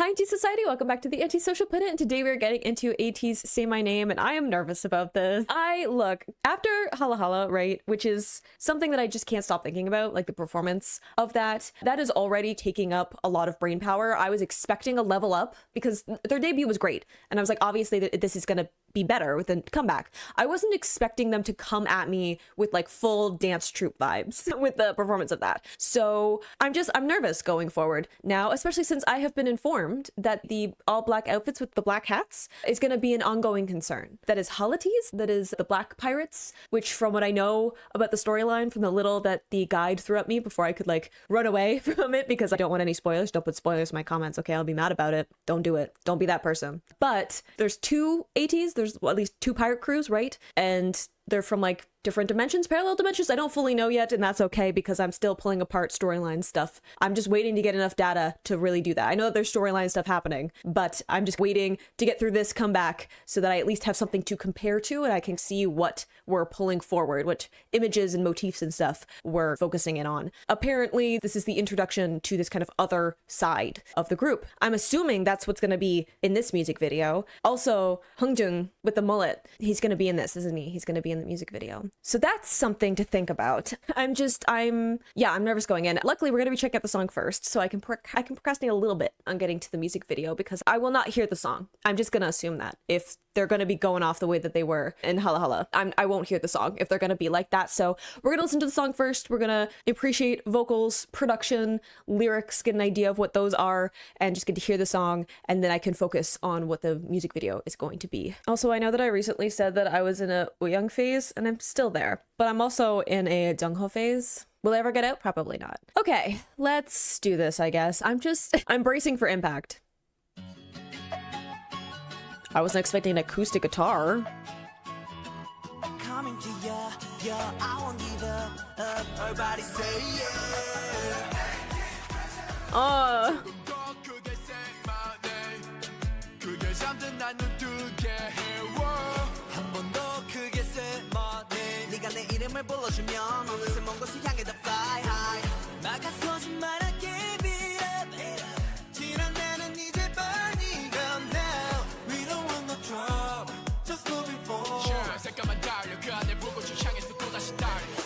Hi, ATEEZ Society. Welcome back to the Antisocial Planet. And today we're getting into ATEEZ Say My Name, and I am nervous about this. Look, after Hala Hala, right, which is something that I just can't stop thinking about, like the performance of that is already taking up a lot of brain power. I was expecting a level up because their debut was great. And I was like, obviously this is going to be better with a comeback. I wasn't expecting them to come at me with like full dance troupe vibes with the performance of that. So I'm nervous going forward now, especially since I have been informed that the all black outfits with the black hats is going to be an ongoing concern. That is ATEEZ, that is the black pirates, which from what I know about the storyline from the little that the guide threw at me before I could like run away from it because I don't want any spoilers. Don't put spoilers in my comments. Okay, I'll be mad about it. Don't do it. Don't be that person. But there's two ATEEZ. There's at least two pirate crews, right? And they're from like different dimensions, parallel dimensions. I don't fully know yet, and that's okay because I'm still pulling apart storyline stuff. I'm just waiting to get enough data to really do that. I know that there's storyline stuff happening, but I'm just waiting to get through this comeback so that I at least have something to compare to and I can see what we're pulling forward, what images and motifs and stuff we're focusing in on. Apparently, this is the introduction to this kind of other side of the group. I'm assuming that's what's going to be in this music video. Also, Hungjung with the mullet, he's going to be in this, isn't he? He's going to be in the music video. So that's something to think about. I'm nervous going in. Luckily, we're going to be checking out the song first, so I can procrastinate a little bit on getting to the music video because I will not hear the song. I'm just going to assume that if they're going to be going off the way that they were in Hala Hala, I won't hear the song if they're going to be like that. So we're going to listen to the song first. We're going to appreciate vocals, production, lyrics, get an idea of what those are, and just get to hear the song, and then I can focus on what the music video is going to be. Also, I know that I recently said that I was in a Woyoung phase, and I'm still there, but I'm also in a Jungho phase. Will I ever get out? Probably not. Okay, let's do this, I guess. I'm bracing for impact. I wasn't expecting an acoustic guitar. Coming to ya, I won't give up. Everybody say Oh. 네가 내 이름을 불러주면 어느새 먼 곳을 향해 더 fly high 막아서지 말아게 beat up 지난 나는 이제 burning up now we don't want no trouble just moving forward 잠깐만 달려 그 안에 불꽃을 향해서 또다시 달려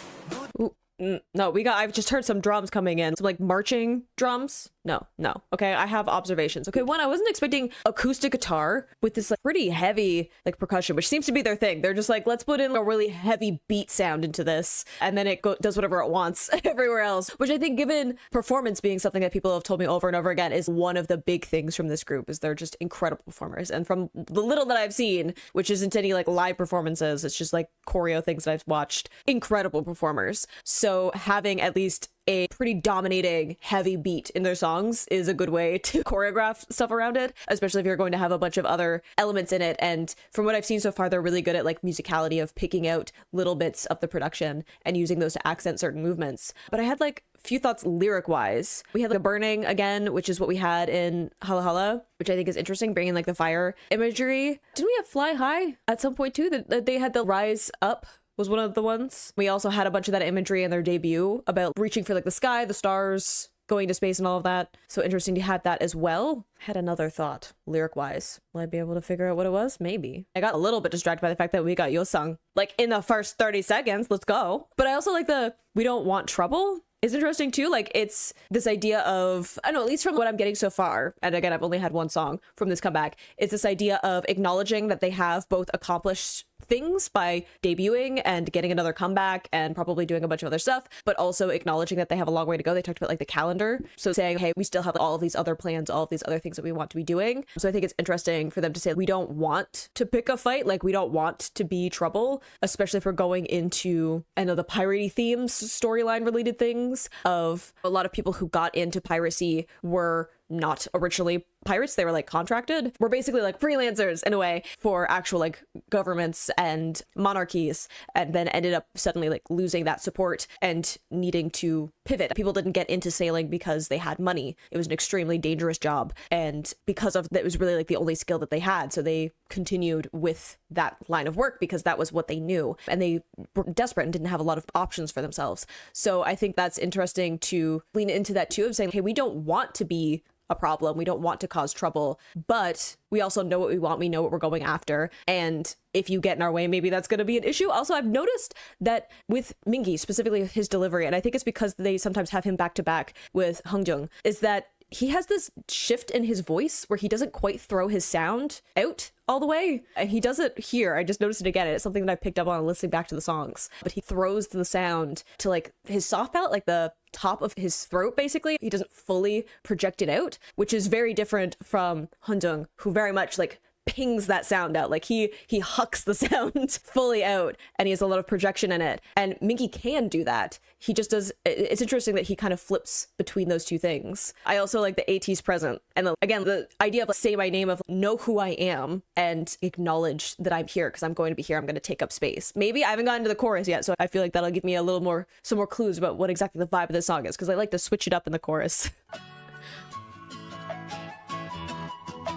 No, I've just heard some drums coming in. Some like marching drums. No. Okay, I have observations. Okay, one, I wasn't expecting acoustic guitar with this like pretty heavy like percussion, which seems to be their thing. They're just like, let's put in a really heavy beat sound into this, and then it does whatever it wants everywhere else, which I think, given performance being something that people have told me over and over again, is one of the big things from this group, is they're just incredible performers. And from the little that I've seen, which isn't any like live performances, it's just like choreo things that I've watched, incredible performers. So having at least a pretty dominating heavy beat in their songs is a good way to choreograph stuff around it, especially if you're going to have a bunch of other elements in it. And from what I've seen so far, they're really good at like musicality of picking out little bits of the production and using those to accent certain movements. But I had like a few thoughts lyric wise. We had the burning again, which is what we had in Hala Hala, which I think is interesting, bringing like the fire imagery. Didn't we have Fly High at some point too? That they had the rise up was one of the ones. We also had a bunch of that imagery in their debut about reaching for like the sky, the stars, going to space and all of that. So interesting to have that as well. Had another thought lyric wise. Will I be able to figure out what it was? Maybe. I got a little bit distracted by the fact that we got Yosung like in the first 30 seconds. Let's go. But I also like the we don't want trouble. It's interesting too. Like it's this idea of, I don't know, at least from what I'm getting so far, and again, I've only had one song from this comeback, it's this idea of acknowledging that they have both accomplished things by debuting and getting another comeback and probably doing a bunch of other stuff, but also acknowledging that they have a long way to go. They talked about like the calendar. So saying, hey, we still have all of these other plans, all of these other things that we want to be doing. So I think it's interesting for them to say, we don't want to pick a fight. Like we don't want to be trouble, especially if we're going into, I know, the piratey themes, storyline related things of a lot of people who got into piracy were not originally pirates. They were like contracted. We're basically like freelancers in a way for actual like governments and monarchies, and then ended up suddenly like losing that support and needing to pivot. People didn't get into sailing because they had money. It was an extremely dangerous job, and because of that, it was really like the only skill that they had. So they continued with that line of work because that was what they knew, and they were desperate and didn't have a lot of options for themselves. So I think that's interesting to lean into that too, of saying, hey, we don't want to be a problem. We don't want to cause trouble, but we also know what we want. We know what we're going after. And if you get in our way, maybe that's going to be an issue. Also, I've noticed that with Mingi, specifically his delivery, and I think it's because they sometimes have him back to back with Hongjeong, is that he has this shift in his voice where he doesn't quite throw his sound out all the way. And he does it here. I just noticed it again. It's something that I picked up on listening back to the songs. But he throws the sound to like his soft palate, like the top of his throat, basically. He doesn't fully project it out, which is very different from Hongjeong, who very much like pings that sound out. Like he hucks the sound fully out, and he has a lot of projection in it. And Mingi can do that. He just does. It's interesting that he kind of flips between those two things. I also like the ATEEZ present, and again the idea of like, say my name, of know who I am and acknowledge that I'm here because I'm going to be here. I'm going to take up space. Maybe I haven't gotten to the chorus yet, so I feel like that'll give me a little more, some more clues about what exactly the vibe of this song is, because I like to switch it up in the chorus.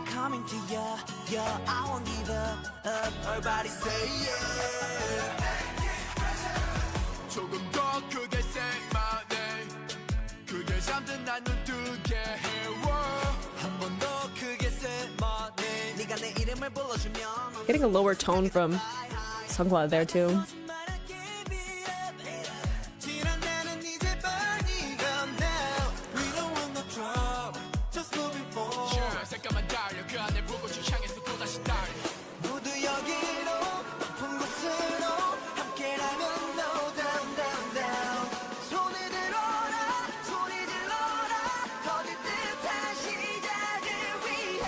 Coming to ya, yeah, I won't give up. Everybody say yeah. 조금 더 크게 say my name. 그게 잠든 난 눈뜨게 해워. 한 번 더 크게 say my name. 네가 내 이름을 불러주면. Getting a lower tone from Sunghwa there too. 지난 나는 이제 burning up now. We don't want no trouble, just moving forward. 잠깐만 달려 그 안에 불꽃을 향해서 또다시 달려. 모두 여기로 높은 곳으로 함께라면 no down down down. 손을 들어라 소리 질러라 터질 듯한 시작을 위해.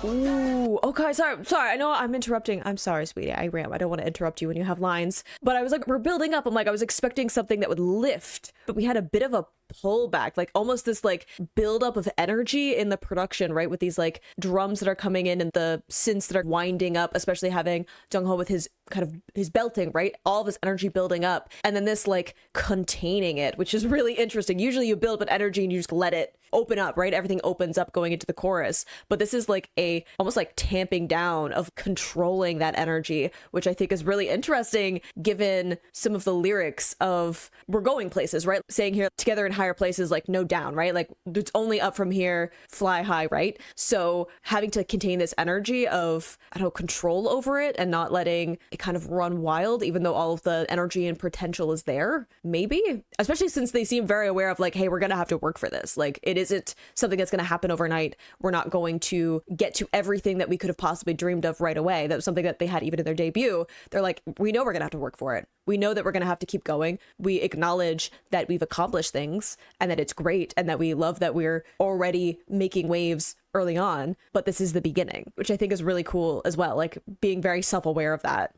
Ooh, okay, sorry. I know I'm interrupting. I'm sorry, sweetie. I don't want to interrupt you when you have lines. But I was like, we're building up. I was expecting something that would lift, but we had a bit of a pullback, like almost this like buildup of energy in the production, right? With these like drums that are coming in and the synths that are winding up, especially having Jungho with his kind of his belting, right? All this energy building up, and then this like containing it, which is really interesting. Usually you build up energy and you just let it open up, right? Everything opens up going into the chorus, but this is like a almost like tamping down of controlling that energy, which I think is really interesting given some of the lyrics of we're going places, right? Saying here together in higher places, like no down, right? Like it's only up from here, fly high, right? So having to contain this energy of, I don't know, control over it and not letting it kind of run wild, even though all of the energy and potential is there, maybe, especially since they seem very aware of like, hey, we're going to have to work for this. Like it isn't something that's going to happen overnight. We're not going to get to everything that we could have possibly dreamed of right away. That was something that they had even in their debut. They're like, we know we're going to have to work for it. We know that we're going to have to keep going. We acknowledge that we've accomplished things and that it's great and that we love that we're already making waves early on, but this is the beginning, which I think is really cool as well, like being very self-aware of that.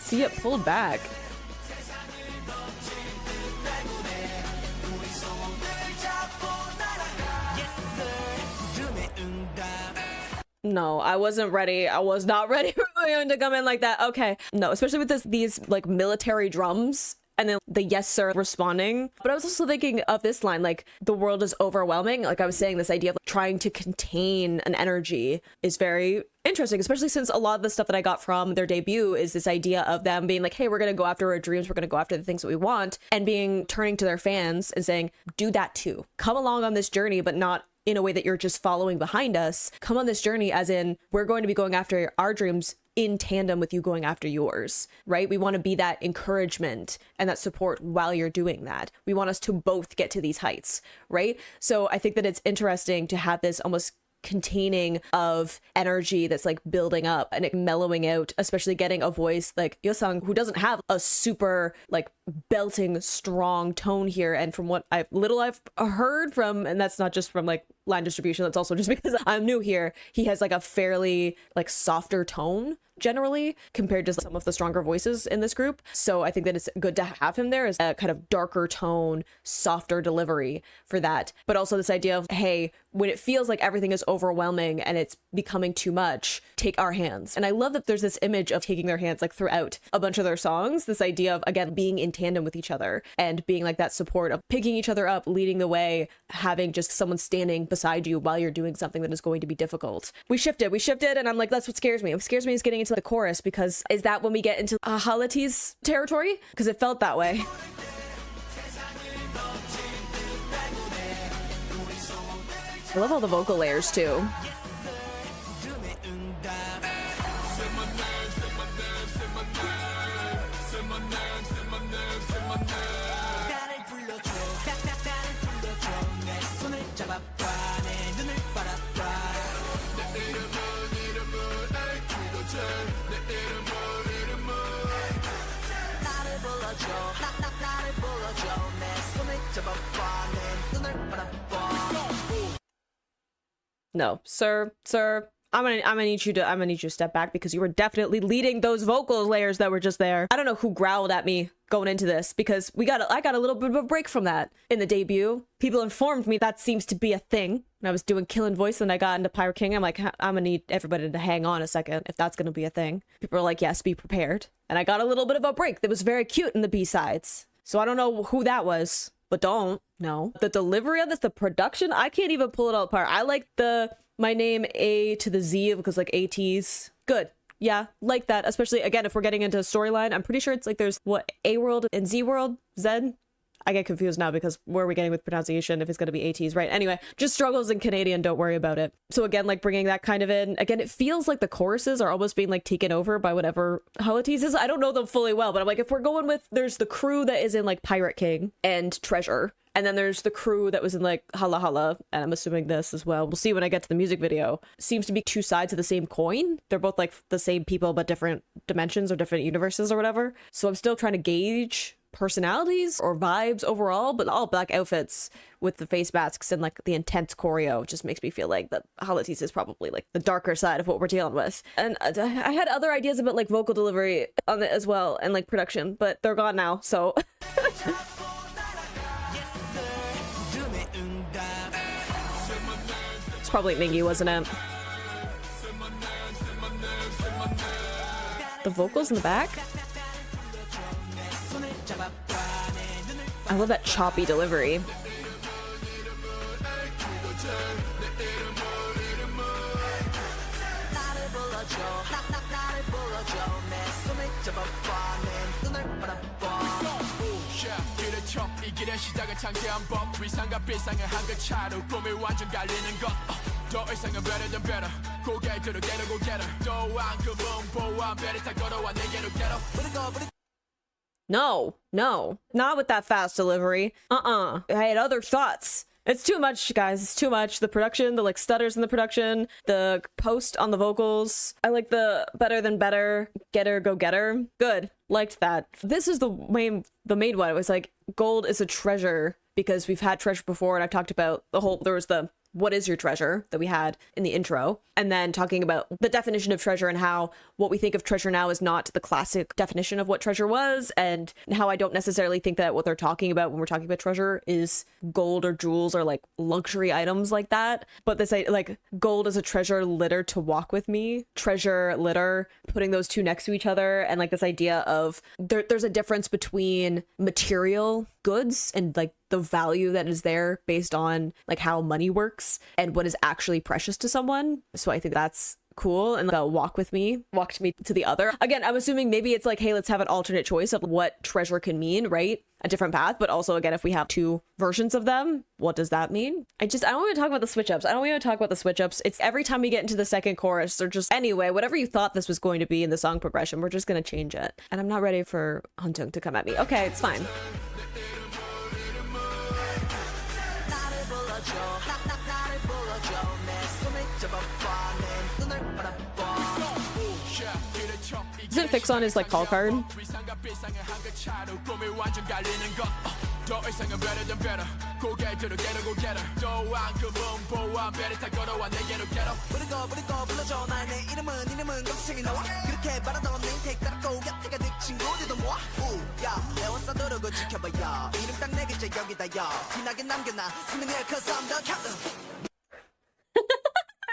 See it pulled back. No, I wasn't ready. I was not ready for Leon to come in like that. Okay. No, especially with these like military drums and then the yes sir responding. But I was also thinking of this line, like the world is overwhelming. Like I was saying, this idea of like, trying to contain an energy is very interesting, especially since a lot of the stuff that I got from their debut is this idea of them being like, hey, we're going to go after our dreams. We're going to go after the things that we want, and turning to their fans and saying, do that too. Come along on this journey, but not in a way that you're just following behind us. Come on this journey as in we're going to be going after our dreams in tandem with you going after yours, right? We want to be that encouragement and that support while you're doing that. We want us to both get to these heights, right? So I think that it's interesting to have this almost containing of energy that's like building up and it mellowing out, especially getting a voice like Yosang, who doesn't have a super like belting strong tone here. And from what I've heard from, and that's not just from like line distribution, that's also just because I'm new here, he has like a fairly like softer tone generally compared to some of the stronger voices in this group. So I think that it's good to have him there as a kind of darker tone, softer delivery for that. But also this idea of, hey, when it feels like everything is overwhelming and it's becoming too much, take our hands. And I love that there's this image of taking their hands like throughout a bunch of their songs, this idea of, again, being in tandem with each other and being like that support of picking each other up, leading the way, having just someone standing beside you while you're doing something that is going to be difficult. We shifted, and I'm like, that's what scares me. What scares me is getting into the chorus, because is that when we get into ATEEZ territory? Because it felt that way. I love all the vocal layers too. No, sir, I'm gonna need you to step back, because you were definitely leading those vocal layers that were just there. I don't know who growled at me going into this, because I got a little bit of a break from that in the debut. People informed me that seems to be a thing. When I was doing Killing Voice and I got into Pirate King, I'm like, I'm gonna need everybody to hang on a second if that's gonna be a thing. People are like, yes, be prepared. And I got a little bit of a break that was very cute in the B-sides. So I don't know who that was, but don't know. The delivery of this, the production, I can't even pull it all apart. I like the My Name A to the Z, because like ATEEZ. Good. Yeah, like that. Especially, again, if we're getting into a storyline, I'm pretty sure it's like there's, what, A world and Z world? Z? I get confused now, because where are we getting with pronunciation if it's going to be ATEEZ, right? Anyway, just struggles in Canadian, don't worry about it. So again, like bringing that kind of in. Again, it feels like the choruses are almost being like taken over by whatever ATEEZ is. I don't know them fully well, but I'm like, if we're going with, there's the crew that is in like Pirate King and Treasure. And then there's the crew that was in like Hala Hala, and I'm assuming this as well. We'll see when I get to the music video. Seems to be two sides of the same coin. They're both like the same people, but different dimensions or different universes or whatever. So I'm still trying to gauge personalities or vibes overall, but all black outfits with the face masks and like the intense choreo just makes me feel like that ATEEZ is probably like the darker side of what we're dealing with. And I had other ideas about like vocal delivery on it as well, and like production, but they're gone now, so... It's probably Mingy, wasn't it? The vocals in the back? I love that choppy delivery. No, not with that fast delivery. I had other thoughts. It's too much, guys. It's too much. The production, the like stutters in the production, the post on the vocals. I like the better than better, getter, go getter. Good. Liked that. This is the main one. It was like, gold is a treasure, because we've had treasure before, and I've talked about there was the what is your treasure that we had in the intro, and then talking about the definition of treasure and how what we think of treasure now is not the classic definition of what treasure was, and how I don't necessarily think that what they're talking about when we're talking about treasure is gold or jewels or like luxury items like that, but this like gold is a treasure litter to walk with me, treasure litter, putting those two next to each other, and like this idea of there's a difference between material goods and like the value that is there based on like how money works and what is actually precious to someone. So I think that's cool. And the walked me to the other. Again, I'm assuming maybe it's like, hey, let's have an alternate choice of what treasure can mean, right? A different path. But also, again, if we have two versions of them, what does that mean? I don't want to talk about the switch ups. It's every time we get into the second chorus, they're just, anyway, whatever you thought this was going to be in the song progression, we're just going to change it. And I'm not ready for Huntung to come at me. Okay, it's fine. Isn't Fix on his like call card? I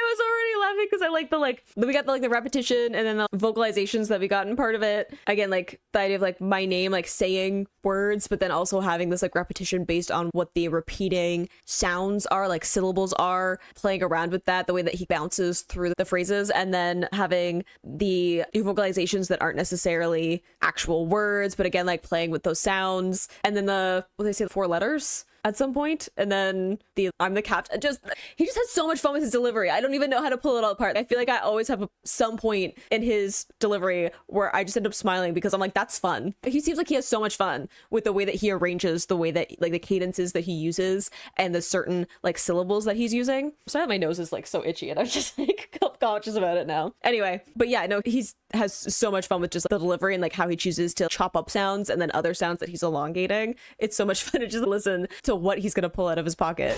was already laughing because I like we got the repetition and then the vocalizations that we got in part of it. Again, like the idea of like my name, like saying words, but then also having this like repetition based on what the repeating sounds are, like syllables are, playing around with that, the way that he bounces through the phrases, and then having the vocalizations that aren't necessarily actual words, but again, like playing with those sounds, and then what they say, the 4 letters at some point, and then the I'm the captain. He just has so much fun with his delivery. I don't even know how to pull it all apart. I feel like I always have some point in his delivery where I just end up smiling because I'm like, that's fun. He seems like he has so much fun with the way that he arranges, the way that like the cadences that he uses, and the certain like syllables that he's using. Sorry, my nose is like so itchy and I'm just like conscious about it now. Anyway, but yeah, no, has so much fun with just the delivery and like how he chooses to chop up sounds and then other sounds that he's elongating. It's so much fun to just listen to what he's gonna pull out of his pocket.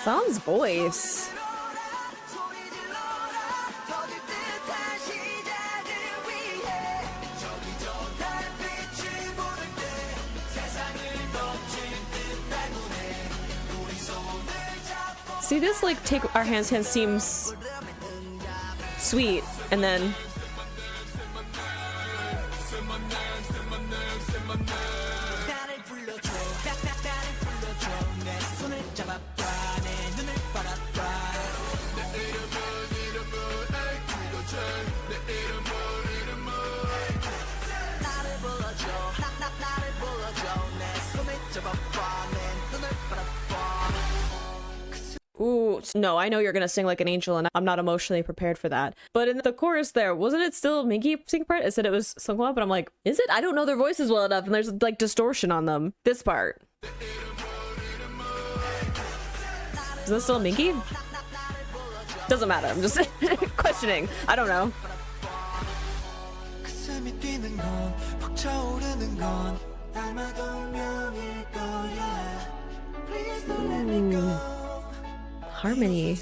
Song's voice. See, this like take our hands seems sweet, and then ooh, no, I know you're gonna sing like an angel and I'm not emotionally prepared for that. But in the chorus there, wasn't it still Minky singing part? It said it was sung well, but I'm like, is it? I don't know their voices well enough and there's like distortion on them. This part. Is that still Minky? Doesn't matter, I'm just questioning. I don't know. Ooh. Harmony.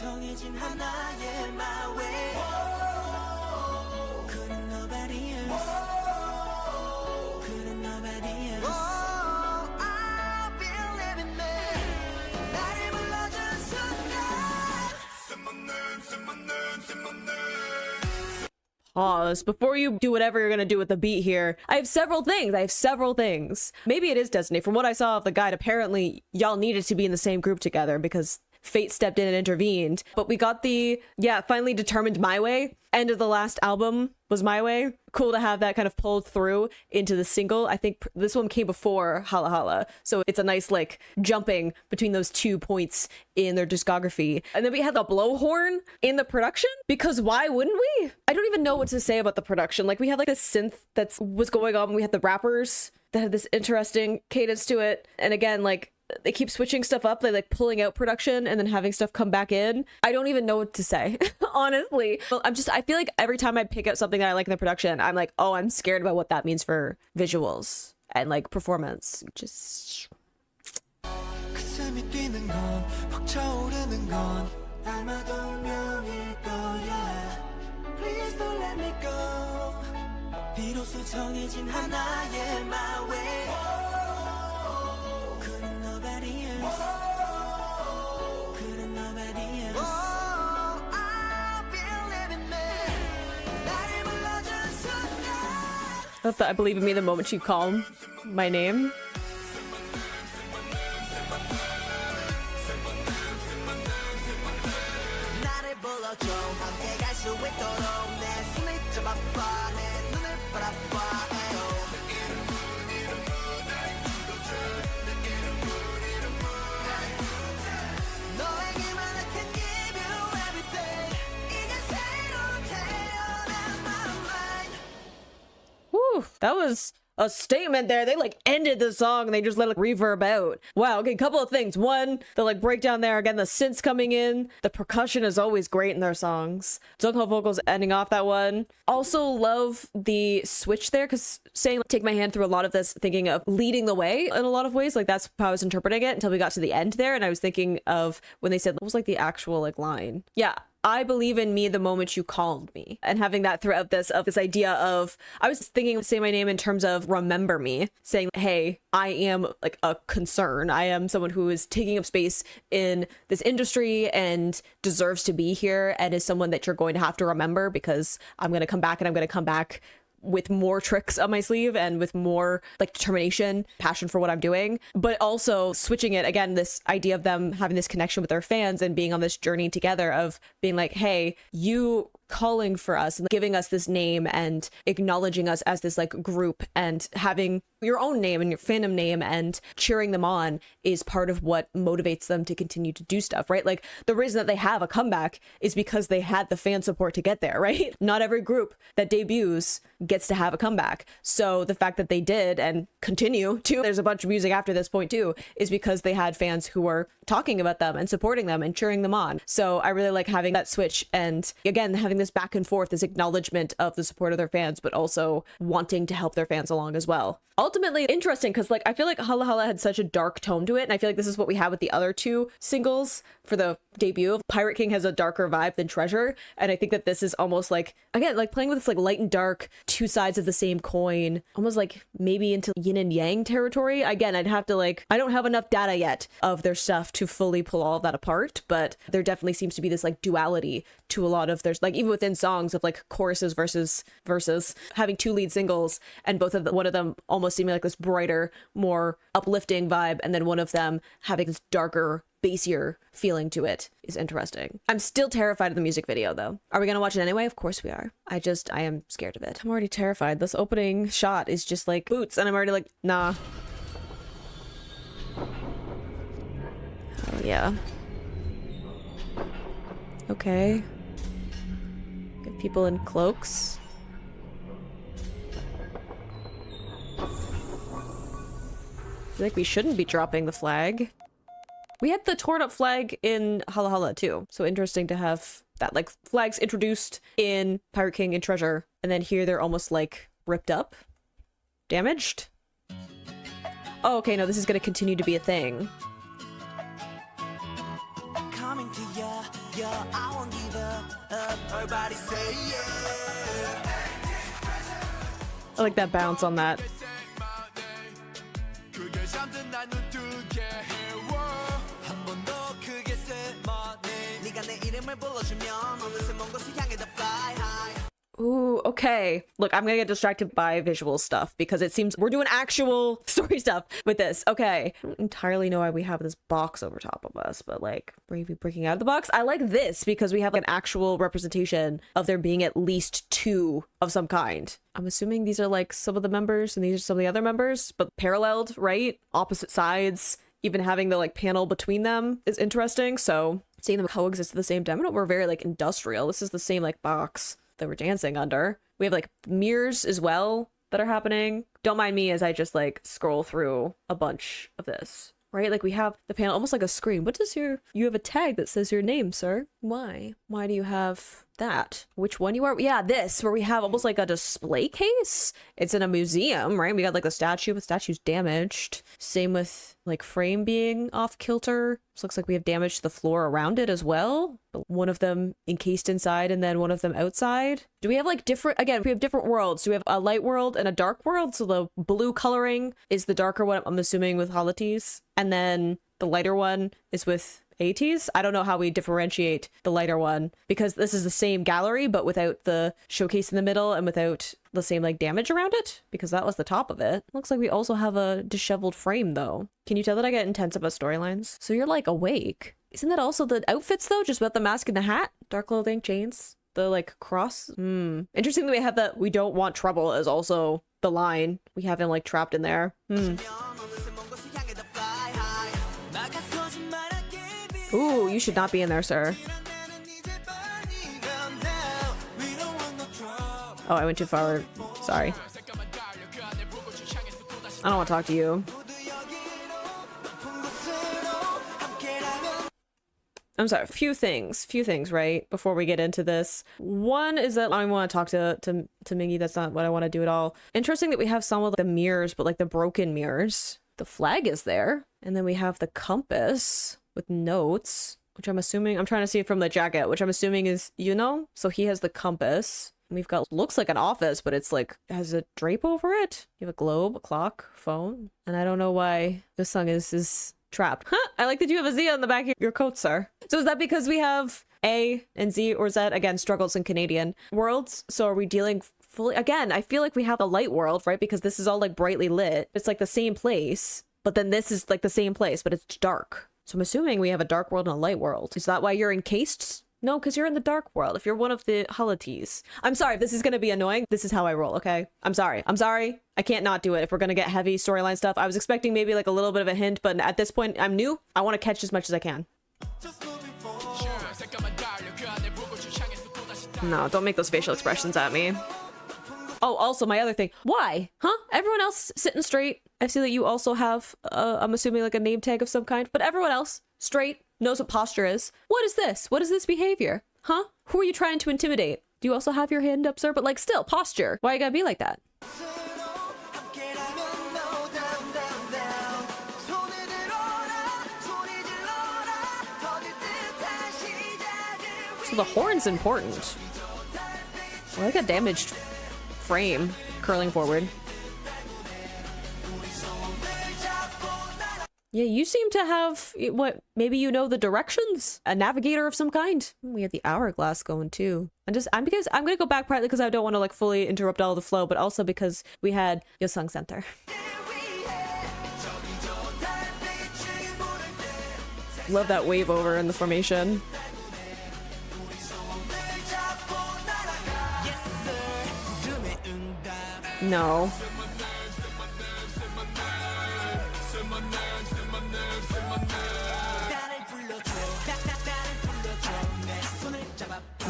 Pause before you do whatever you're gonna do with the beat here. I have several things. Maybe it is destiny. From what I saw of the guide, apparently y'all needed to be in the same group together because fate stepped in and intervened. But we got finally determined My Way. End of the last album was My Way. Cool to have that kind of pulled through into the single. I think this one came before Hala Hala. So it's a nice like jumping between those 2 points in their discography. And then we had the blowhorn in the production because why wouldn't we? I don't even know what to say about the production. Like we had like a synth that was going on. We had the rappers that had this interesting cadence to it. And again, like they keep switching stuff up. They like pulling out production and then having stuff come back in. I don't even know what to say, honestly. Well, I feel like every time I pick out something that I like in the production, I'm like, oh, I'm scared about what that means for visuals and like performance. Just. I believe in me the moment you call my name. Whew, that was a statement there. They like ended the song and they just let it reverb out. Wow. Okay, couple of things. One, the like breakdown there again, the synths coming in. The percussion is always great in their songs. Jungkook vocals ending off that one. Also love the switch there because saying like, take my hand through a lot of this, thinking of leading the way in a lot of ways. Like that's how I was interpreting it until we got to the end there, and I was thinking of when they said what was like the actual like line. Yeah. I believe in me the moment you called me, and having that throughout this of this idea of, I was thinking say my name in terms of remember me, saying, hey, I am like a concern. I am someone who is taking up space in this industry and deserves to be here and is someone that you're going to have to remember because I'm going to come back and I'm going to come back with more tricks up my sleeve and with more like determination, passion for what I'm doing, but also switching it again, this idea of them having this connection with their fans and being on this journey together of being like, hey, you calling for us and giving us this name and acknowledging us as this like group and having your own name and your fandom name and cheering them on is part of what motivates them to continue to do stuff, right? Like the reason that they have a comeback is because they had the fan support to get there, right? Not every group that debuts gets to have a comeback. So the fact that they did and continue to, there's a bunch of music after this point too, is because they had fans who were talking about them and supporting them and cheering them on. So I really like having that switch and again, having this back and forth, this acknowledgement of the support of their fans, but also wanting to help their fans along as well. Ultimately interesting because like I feel like Hala Hala had such a dark tone to it, and I feel like this is what we had with the other two singles for the debut. Pirate King has a darker vibe than Treasure, and I think that this is almost like, again, like playing with this like light and dark, two sides of the same coin, almost like maybe into yin and yang territory. Again, I'd have to like, I don't have enough data yet of their stuff to fully pull all of that apart, but there definitely seems to be this like duality to a lot of there's like even within songs of like choruses versus verses, having two lead singles and both of one of them almost seeming like this brighter, more uplifting vibe, and then one of them having this darker, bassier feeling to it is interesting. I'm still terrified of the music video though. Are we gonna watch it anyway? Of course we are. I am scared of it. I'm already terrified. This opening shot is just like boots and I'm already like, nah. Oh yeah. Okay. Get people in cloaks. I feel like we shouldn't be dropping the flag. We had the torn up flag in Hala Hala too. So interesting to have that like flags introduced in Pirate King and Treasure. And then here they're almost like ripped up, damaged. Oh, okay. No, this is going to continue to be a thing. Coming to ya, yeah, I won't give up. Everybody say yeah. I like that bounce on that. Ooh, okay. Look, I'm gonna get distracted by visual stuff because it seems we're doing actual story stuff with this. Okay. I don't entirely know why we have this box over top of us, but like maybe breaking out of the box. I like this because we have like an actual representation of there being at least two of some kind. I'm assuming these are like some of the members and these are some of the other members, but paralleled, right? Opposite sides. Even having the like panel between them is interesting. So seeing them coexist at the same time, I don't know, we're very like industrial. This is the same like box that we're dancing under. We have like mirrors as well that are happening. Don't mind me as I just like scroll through a bunch of this, right? Like we have the panel almost like a screen. What does you have a tag that says your name, sir? Why do you have that? Which one you are? Yeah, this where we have almost like a display case. It's in a museum, right? We got like the statue, but statue's damaged. Same with like frame being off kilter. This looks like we have damage to the floor around it as well. One of them encased inside and then one of them outside. Do we have like different, again, we have different worlds. Do we have a light world and a dark world? So the blue coloring is the darker one, I'm assuming, with ATEEZ. And then the lighter one is with ATEEZ. I don't know how we differentiate the lighter one because this is the same gallery but without the showcase in the middle and without the same like damage around it because that was the top of it. Looks like we also have a disheveled frame though. Can you tell that I get intense about storylines? So you're like awake. Isn't that also the outfits though? Just about the mask and the hat? Dark clothing, chains, the like cross. Interesting that we have that we don't want trouble as also the line. We have him like trapped in there. Ooh, you should not be in there, sir. Oh, I went too far. Sorry. I don't want to talk to you. I'm sorry, few things, right? Before we get into this. One is that I want to talk to Mingy. That's not what I want to do at all. Interesting that we have some of the mirrors, but like the broken mirrors. The flag is there. And then we have the compass with notes, which I'm assuming, I'm trying to see it from the jacket, which I'm assuming is, you know? So he has the compass. And we've got, looks like an office, but it's like, has a drape over it. You have a globe, a clock, phone. And I don't know why this song is trapped. Huh, I like that you have a Z on the back of your coat, sir. So is that because we have A and Z or Z? Again, struggles in Canadian worlds. So are we dealing fully? Again, I feel like we have a light world, right? Because this is all like brightly lit. It's like the same place, but then this is like the same place, but it's dark. So I'm assuming we have a dark world and a light world. Is that why you're encased? No, because you're in the dark world. If you're one of the ATEEZ. I'm sorry if this is going to be annoying. This is how I roll, okay? I'm sorry. I can't not do it if we're going to get heavy storyline stuff. I was expecting maybe like a little bit of a hint, but at this point, I'm new. I want to catch as much as I can. No, don't make those facial expressions at me. Oh, also my other thing. Why? Huh? Everyone else sitting straight. I see that you also have, I'm assuming like a name tag of some kind, but everyone else straight, knows what posture is. What is this? What is this behavior? Huh? Who are you trying to intimidate? Do you also have your hand up, sir? But like still, posture. Why you gotta be like that? So the horn's important. Well, like a damaged frame curling forward. Yeah, you seem to have, what, maybe you know the directions? A navigator of some kind? We have the hourglass going too. I'm gonna go back partly because I don't want to like fully interrupt all the flow, but also because we had Yosung Center. Love that wave over in the formation. No.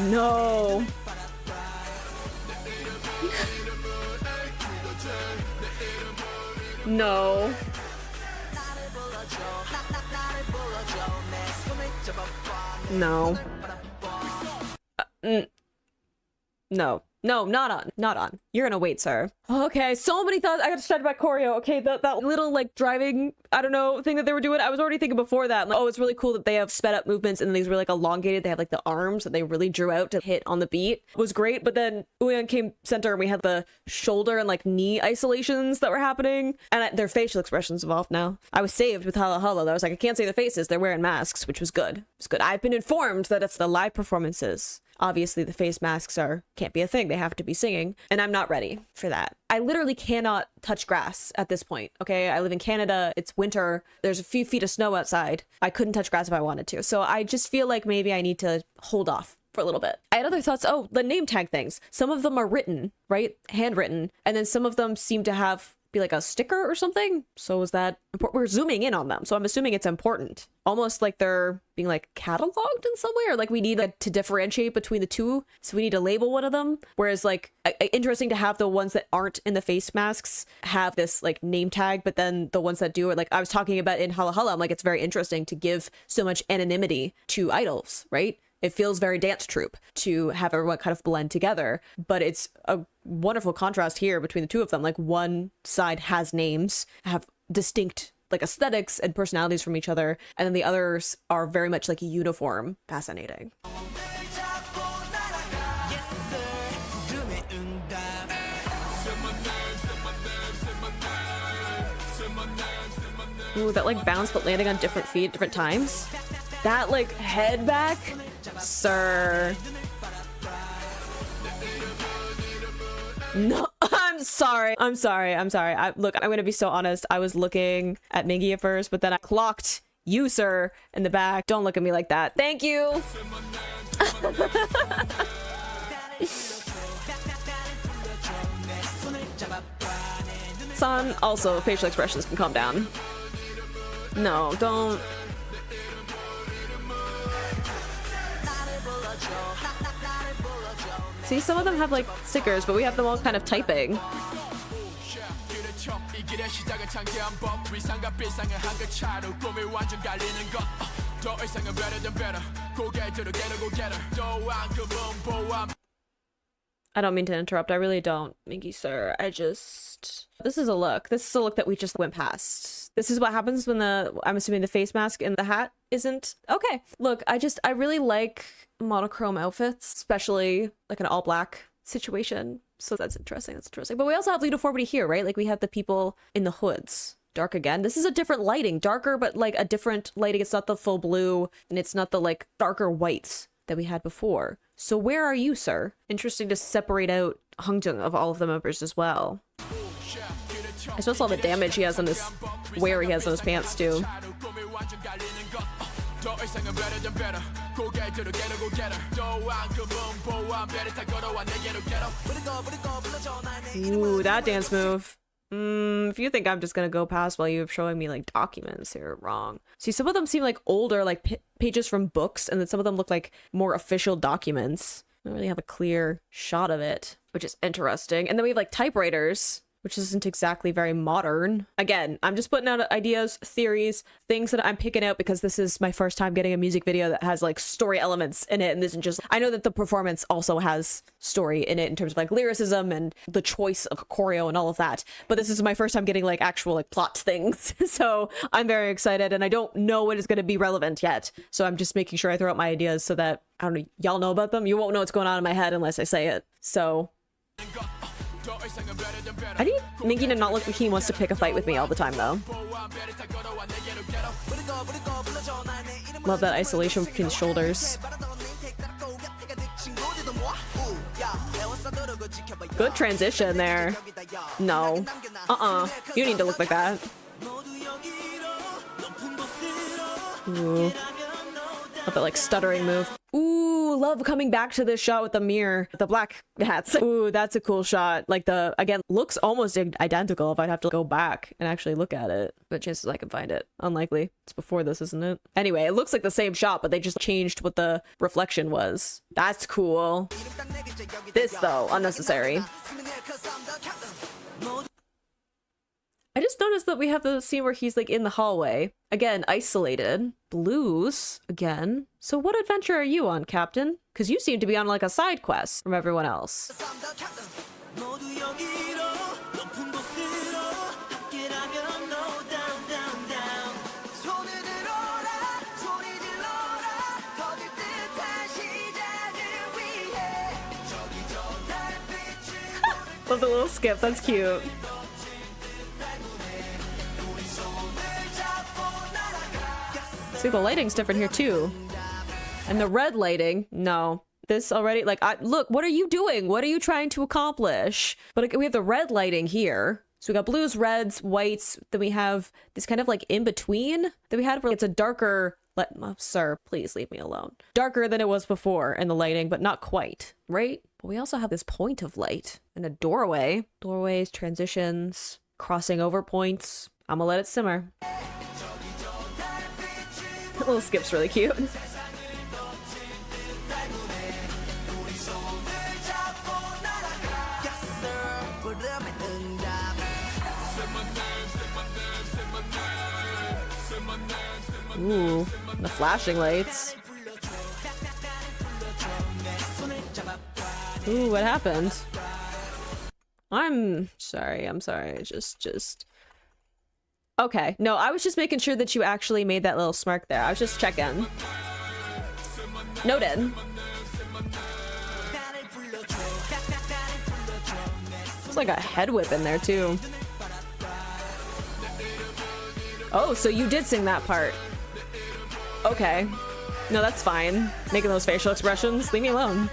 No. No. No. No. No, not on. Not on. You're gonna wait, sir. Okay, so many thoughts. I got distracted by choreo. Okay, that little like driving, I don't know, thing that they were doing. I was already thinking before that. Like, oh, it's really cool that they have sped up movements and these were like elongated. They have like the arms that they really drew out to hit on the beat. It was great, but then Uyeon came center and we had the shoulder and like knee isolations that were happening. And their facial expressions evolved now. I was saved with Hala Hala. I was like, I can't see their faces. They're wearing masks, which was good. It was good. I've been informed that it's the live performances. Obviously, the face masks can't be a thing. They have to be singing. And I'm not ready for that. I literally cannot touch grass at this point, okay? I live in Canada. It's winter. There's a few feet of snow outside. I couldn't touch grass if I wanted to. So I just feel like maybe I need to hold off for a little bit. I had other thoughts. Oh, the name tag things. Some of them are written, right? Handwritten. And then some of them seem to be like a sticker or something. So is that important? We're zooming in on them. So I'm assuming it's important. Almost like they're being like cataloged in some way, or like we need like to differentiate between the two. So we need to label one of them. Whereas like interesting to have the ones that aren't in the face masks have this like name tag, but then the ones that do it, like I was talking about in Hala Hala, I'm like, it's very interesting to give so much anonymity to idols, right? It feels very dance troupe to have everyone kind of blend together, but it's a wonderful contrast here between the two of them. Like one side has names, have distinct like aesthetics and personalities from each other, and then the others are very much like a uniform. Fascinating. Ooh, that like bounce but landing on different feet at different times. That like head back. Sir. No, I'm sorry. Look, I'm gonna be so honest. I was looking at Mingy at first, but then I clocked you, sir, in the back. Don't look at me like that. Thank you. Son, also, facial expressions can calm down. No, don't. See, some of them have like stickers, but we have them all kind of typing. 길의 시작은 창대한 법 위상과 빌상은 한끗 차로 꿈이 완전 갈리는 것더 이상은 better than better 고개 들어 get her go get her 또한 그문 보완 I don't mean to interrupt. I really don't, Minky sir. This is a look. This is a look that we just went past. This is what happens when I'm assuming the face mask and the hat isn't. Okay. Look, I really like monochrome outfits, especially like an all black situation. So that's interesting. That's interesting. But we also have uniformity here, right? Like we have the people in the hoods. Dark again. This is a different lighting. Darker, but like a different lighting. It's not the full blue and it's not the like darker whites that we had before. So where are you, sir? Interesting to separate out Hongjeong of all of the members as well. I just saw the damage he has on his, where he has on his pants too. Ooh, that dance move. If you think I'm just gonna go past while you're showing me like documents, you're wrong. See, some of them seem like older, like pages from books, and then some of them look like more official documents. I don't really have a clear shot of it, which is interesting. And then we have like typewriters, which isn't exactly very modern. Again, I'm just putting out ideas, theories, things that I'm picking out because this is my first time getting a music video that has like story elements in it. And this isn't just, I know that the performance also has story in it in terms of like lyricism and the choice of choreo and all of that. But this is my first time getting like actual like plot things. So I'm very excited and I don't know what is going to be relevant yet. So I'm just making sure I throw out my ideas so that, I don't know, y'all know about them. You won't know what's going on in my head unless I say it. So I need Minky to not look like he wants to pick a fight with me all the time, though. Love that isolation between his shoulders. Good transition there. No. You need to look like that. Ooh. Love that like stuttering move. Ooh, love coming back to this shot with the mirror, the black hats. Ooh, that's a cool shot. Like the, again, looks almost identical if I'd have to go back and actually look at it. But chances I can find it. Unlikely. It's before this, isn't it? Anyway, it looks like the same shot, but they just changed what the reflection was. That's cool. This though, unnecessary. I just noticed that we have the scene where he's like in the hallway. Again, isolated. Blues, again. So what adventure are you on, Captain? Because you seem to be on like a side quest from everyone else. Love the little skip, that's cute. See, the lighting's different here too. And the red lighting, no. This already, like, look, what are you doing? What are you trying to accomplish? But we have the red lighting here. So we got blues, reds, whites. Then we have this kind of like in between that we had where it's a darker, sir, please leave me alone. Darker than it was before in the lighting, but not quite, right? But we also have this point of light and a doorway. Doorways, transitions, crossing over points. I'm gonna let it simmer. The little skip's really cute. Ooh, the flashing lights. Ooh, what happened? I'm sorry. Just... Okay, no, I was just making sure that you actually made that little smirk there. I was just checking. Noted. There's like a head whip in there too. Oh, so you did sing that part. Okay. No, that's fine. Making those facial expressions, leave me alone.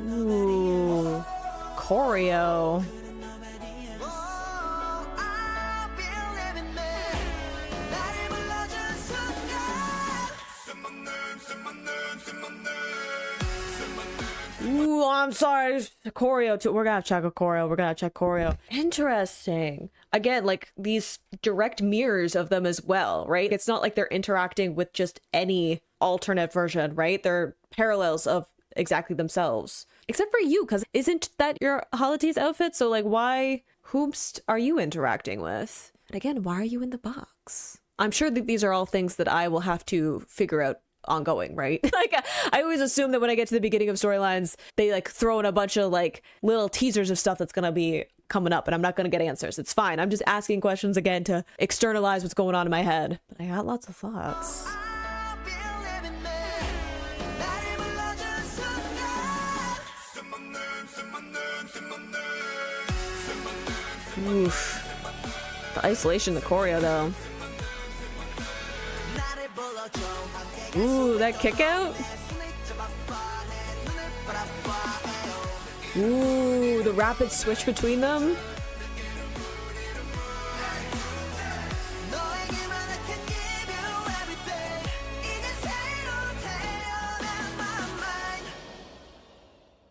Ooh, choreo. Ooh, I'm sorry. Choreo too. We're gonna check a choreo. We're gonna check choreo. Interesting. Again, like these direct mirrors of them as well, right? It's not like they're interacting with just any alternate version, right? They're parallels of exactly themselves. Except for you, because isn't that your Holidays outfit? So like why whomst are you interacting with? And again, why are you in the box? I'm sure that these are all things that I will have to figure out ongoing, right? Like I always assume that when I get to the beginning of storylines, they like throw in a bunch of like little teasers of stuff that's gonna be coming up, and I'm not gonna get answers. It's fine. I'm just asking questions again to externalize what's going on in my head. But I got lots of thoughts. Oof. The isolation, the choreo though. Ooh, that kick out. Ooh, the rapid switch between them.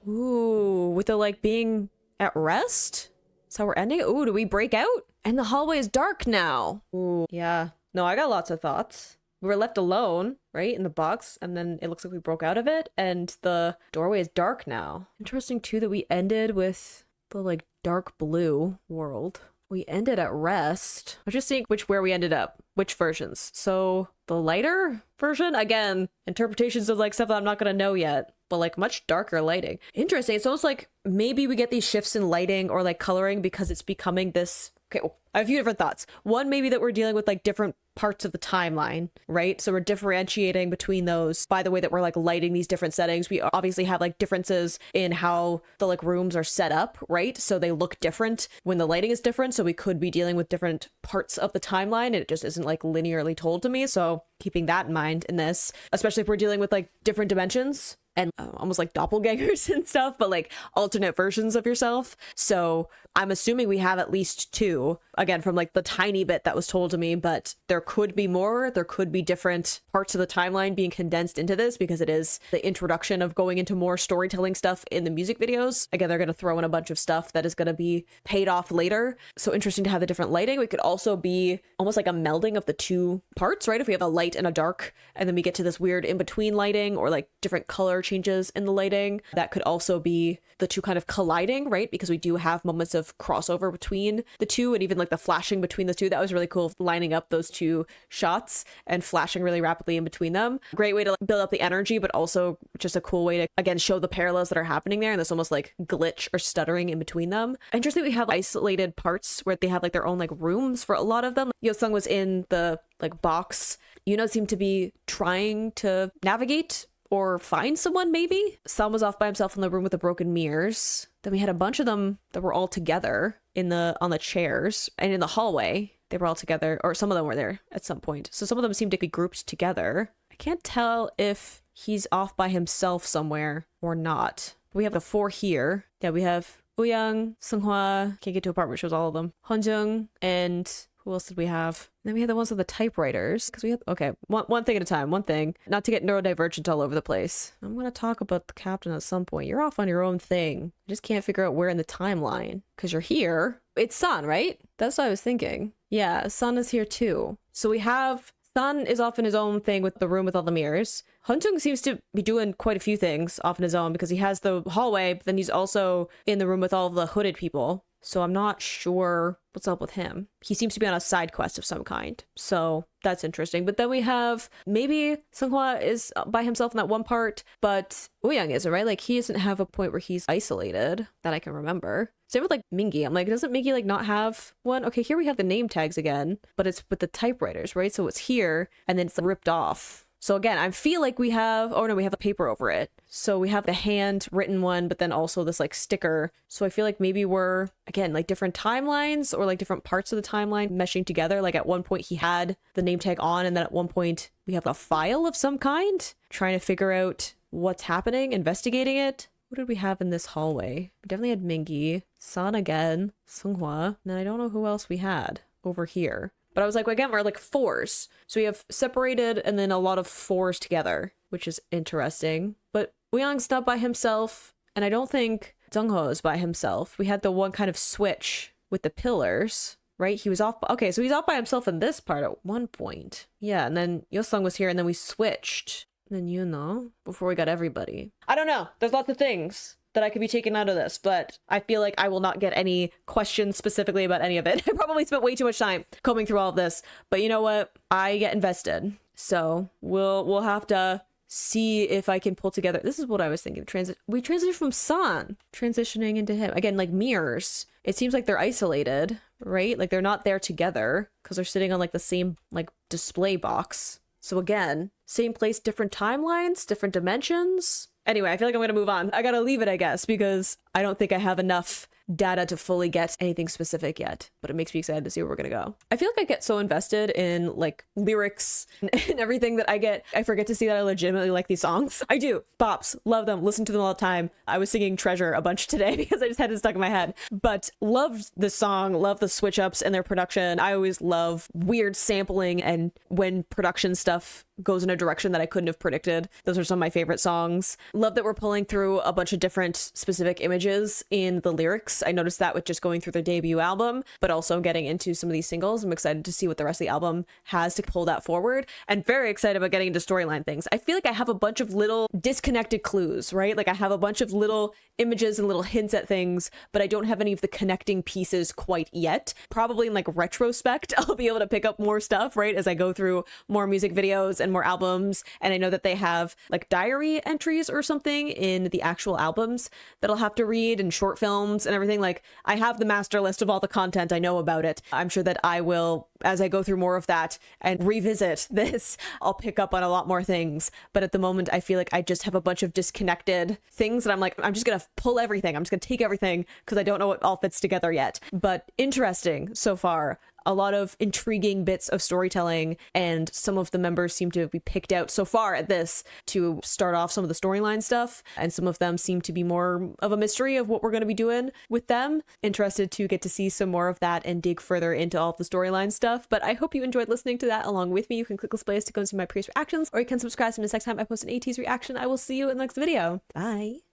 Ooh, with the like being at rest? That's how we're ending? Ooh, do we break out? And the hallway is dark now. Ooh, yeah. No, I got lots of thoughts. We were left alone, right, in the box, and then it looks like we broke out of it, and the doorway is dark now. Interesting, too, that we ended with the, like, dark blue world. We ended at rest. I'm just seeing where we ended up, which versions. So, the lighter version, again, interpretations of, like, stuff that I'm not gonna know yet, but, like, much darker lighting. Interesting, it's almost like maybe we get these shifts in lighting or, like, coloring because it's becoming this... Okay, well, I have a few different thoughts. One, maybe that we're dealing with, like, different parts of the timeline, right? So we're differentiating between those by the way that we're like lighting these different settings. We obviously have like differences in how the like rooms are set up, right? So they look different when the lighting is different. So we could be dealing with different parts of the timeline and it just isn't like linearly told to me. So keeping that in mind in this, especially if we're dealing with like different dimensions and almost like doppelgangers and stuff, but like alternate versions of yourself. So I'm assuming we have at least two, again, from like the tiny bit that was told to me, but there could be more. There could be different parts of the timeline being condensed into this because it is the introduction of going into more storytelling stuff in the music videos. Again, they're going to throw in a bunch of stuff that is going to be paid off later. So interesting to have the different lighting. We could also be almost like a melding of the two parts, right? If we have a light and a dark, and then we get to this weird in-between lighting or like different color changes in the lighting, that could also be the two kind of colliding, right? Because we do have moments of crossover between the two and even like the flashing between the two. That was really cool, lining up those two shots and flashing really rapidly in between them. Great way to like, build up the energy, but also just a cool way to, again, show the parallels that are happening there and this almost like glitch or stuttering in between them. Interesting, we have isolated parts where they have like their own like rooms for a lot of them. Yosung was in the like box. Yuno seemed to be trying to navigate or find someone, maybe. Sun was off by himself in the room with the broken mirrors. Then we had a bunch of them that were all together on the chairs and in the hallway. They were all together, or some of them were there at some point. So some of them seemed to be grouped together. I can't tell if he's off by himself somewhere or not. We have the four here. Yeah, we have Uyang, Seonghwa, can't get to apartment, shows all of them. Hunjung, and who else did we have? And then we had the ones with the typewriters. Because we had, okay, one thing at a time, one thing. Not to get neurodivergent all over the place. I'm going to talk about the captain at some point. You're off on your own thing. I just can't figure out where in the timeline. Because you're here. It's Sun, right? That's what I was thinking. Yeah, Sun is here too. So we have... Sun is off in his own thing with the room with all the mirrors. Hunjung seems to be doing quite a few things off on his own because he has the hallway, but then he's also in the room with all the hooded people. So I'm not sure what's up with him. He seems to be on a side quest of some kind. So that's interesting. But then we have maybe Seonghwa is by himself in that one part, but Uyang isn't, right? Like he doesn't have a point where he's isolated that I can remember. Same with like Mingi. I'm like, doesn't Mingi like not have one? Okay, here we have the name tags again, but it's with the typewriters, right? So it's here and then it's ripped off. So again, I feel like we have, oh no, we have a paper over it. So we have the handwritten one, but then also this like sticker. So I feel like maybe we're, again, like different timelines or like different parts of the timeline meshing together. Like at one point he had the name tag on and then at one point we have a file of some kind, trying to figure out what's happening, investigating it. What did we have in this hallway? We definitely had Mingi, San again, Seonghwa, and then I don't know who else we had over here. But I was like, well, again, we're like fours. So we have separated and then a lot of fours together, which is interesting. But Uyang's not by himself. And I don't think Jungho is by himself. We had the one kind of switch with the pillars, right? He was off. Okay, so he's off by himself in this part at one point. Yeah, and then Yosung was here, and then we switched. And then before we got everybody. I don't know. There's lots of things that I could be taken out of this, but I feel like I will not get any questions specifically about any of it. I probably spent way too much time combing through all of this, but you know what? I get invested. So we'll have to see if I can pull together. This is what I was thinking. We transitioned from San, transitioning into him. Again, like mirrors. It seems like they're isolated, right? Like they're not there together because they're sitting on like the same like display box. So again, same place, different timelines, different dimensions. Anyway, I feel like I'm going to move on. I got to leave it, I guess, because I don't think I have enough data to fully get anything specific yet, but it makes me excited to see where we're gonna go. I feel like I get so invested in like lyrics and everything that I forget to see that I legitimately like these songs. I do. Bops, love them, listen to them all the time. I was singing Treasure a bunch today because I just had it stuck in my head, but loved the song, love the switch ups and their production. I always love weird sampling and when production stuff goes in a direction that I couldn't have predicted. Those are some of my favorite songs. Love that we're pulling through a bunch of different specific images in the lyrics. I noticed that with just going through their debut album, but also getting into some of these singles. I'm excited to see what the rest of the album has to pull that forward, and very excited about getting into storyline things. I feel like I have a bunch of little disconnected clues, right? Like I have a bunch of little images and little hints at things, but I don't have any of the connecting pieces quite yet. Probably in like retrospect, I'll be able to pick up more stuff, right? As I go through more music videos and more albums. And I know that they have like diary entries or something in the actual albums that I'll have to read, and short films and everything. Like I have the master list of all the content. I know about it. I'm sure that I will, as I go through more of that and revisit this, I'll pick up on a lot more things. But at the moment, I feel like I just have a bunch of disconnected things that I'm like, I'm just going to pull everything. I'm just going to take everything because I don't know what all fits together yet. But interesting so far. A lot of intriguing bits of storytelling, and some of the members seem to be picked out so far at this to start off some of the storyline stuff, and some of them seem to be more of a mystery of what we're going to be doing with them. Interested to get to see some more of that and dig further into all of the storyline stuff, but I hope you enjoyed listening to that along with me. You can click this playlist to go and see my previous reactions, or you can subscribe to me next time I post an ATEEZ reaction. I will see you in the next video. Bye!